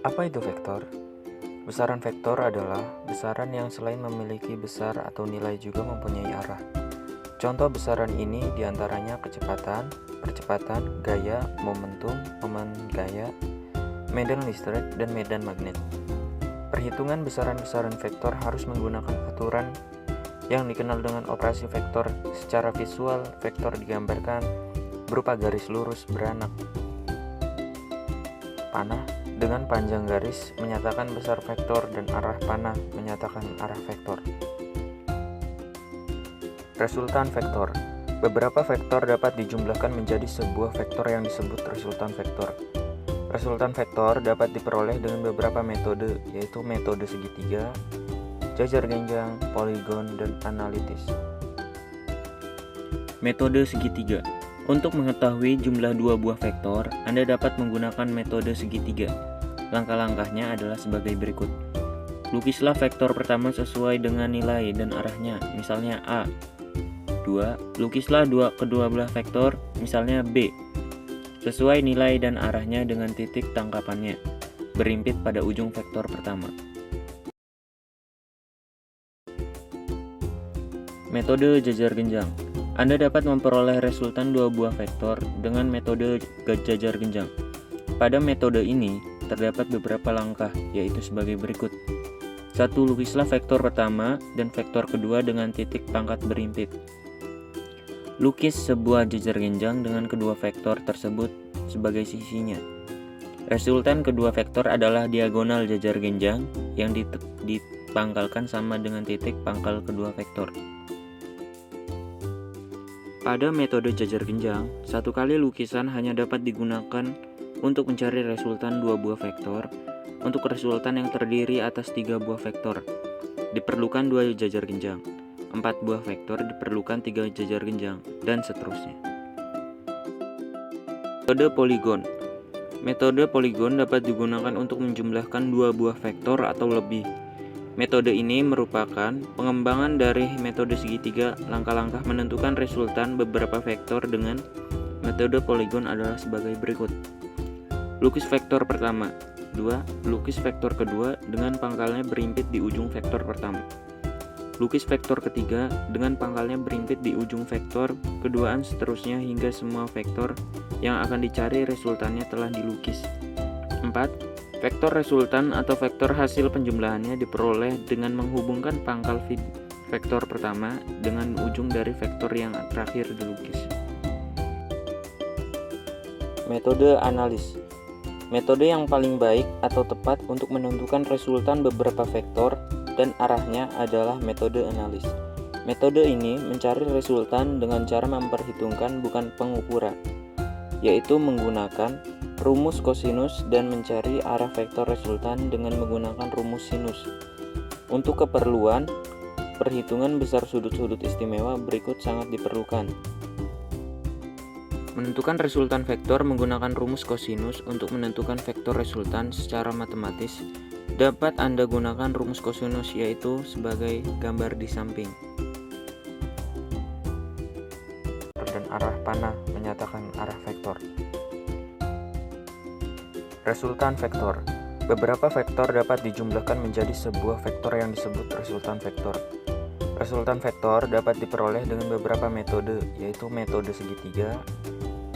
Apa itu vektor? Besaran vektor adalah besaran yang selain memiliki besar atau nilai juga mempunyai arah. Contoh besaran ini diantaranya kecepatan, percepatan, gaya, momentum, momen gaya, medan listrik, dan medan magnet. Perhitungan besaran-besaran vektor harus menggunakan aturan yang dikenal dengan operasi vektor. Secara visual, vektor digambarkan berupa garis lurus beranak panah dengan panjang garis menyatakan besar vektor dan arah panah menyatakan arah vektor. Resultan vektor. Beberapa vektor dapat dijumlahkan menjadi sebuah vektor yang disebut resultan vektor. Resultan vektor dapat diperoleh dengan beberapa metode, yaitu metode segitiga, jajar genjang, poligon, dan analitis. Metode segitiga. Untuk mengetahui jumlah dua buah vektor, Anda dapat menggunakan metode segitiga. Langkah-langkahnya adalah sebagai berikut. Lukislah vektor pertama sesuai dengan nilai dan arahnya, misalnya A. 2. Lukislah kedua belah vektor, misalnya B, sesuai nilai dan arahnya dengan titik tangkapannya, berimpit pada ujung vektor pertama. Metode jajar genjang. Anda dapat memperoleh resultan dua buah vektor dengan metode jajar genjang. Pada metode ini, terdapat beberapa langkah, yaitu sebagai berikut. 1. Lukislah vektor pertama dan vektor kedua dengan titik pangkat berimpit. Lukis sebuah jajar genjang dengan kedua vektor tersebut sebagai sisinya. Resultan kedua vektor adalah diagonal jajar genjang yang dipangkalkan sama dengan titik pangkal kedua vektor. Pada metode jajar genjang, satu kali lukisan hanya dapat digunakan untuk mencari resultan dua buah vektor. Untuk resultan yang terdiri atas 3 buah vektor, diperlukan 2 jajar genjang. 4 buah vektor diperlukan 3 jajar genjang, dan seterusnya. Metode poligon. Metode poligon dapat digunakan untuk menjumlahkan 2 buah vektor atau lebih. Metode ini merupakan pengembangan dari metode segitiga. Langkah-langkah menentukan resultan beberapa vektor dengan metode poligon adalah sebagai berikut. Lukis vektor pertama. 2. Lukis vektor kedua dengan pangkalnya berimpit di ujung vektor pertama. Lukis vektor ketiga dengan pangkalnya berimpit di ujung vektor keduaan, seterusnya hingga semua vektor yang akan dicari resultannya telah dilukis. 4. Vektor resultan atau vektor hasil penjumlahannya diperoleh dengan menghubungkan pangkal vektor pertama dengan ujung dari vektor yang terakhir dilukis. Metode analis. Metode yang paling baik atau tepat untuk menentukan resultan beberapa vektor dan arahnya adalah metode analis. Metode ini mencari resultan dengan cara memperhitungkan bukan pengukuran, yaitu menggunakan rumus kosinus dan mencari arah vektor resultan dengan menggunakan rumus sinus. Untuk keperluan perhitungan besar sudut-sudut istimewa berikut sangat diperlukan. Menentukan resultan vektor menggunakan rumus kosinus. Untuk menentukan vektor resultan secara matematis, dapat Anda gunakan rumus kosinus, yaitu sebagai gambar di samping. Dan arah panah menyatakan arah vektor. Resultan vektor. Beberapa vektor dapat dijumlahkan menjadi sebuah vektor yang disebut resultan vektor. Resultan vektor dapat diperoleh dengan beberapa metode, yaitu metode segitiga,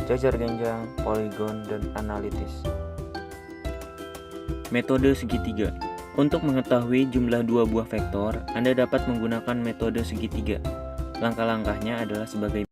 jajar genjang, poligon, dan analitis. Metode segitiga. Untuk mengetahui jumlah dua buah vektor, Anda dapat menggunakan metode segitiga. Langkah-langkahnya adalah sebagai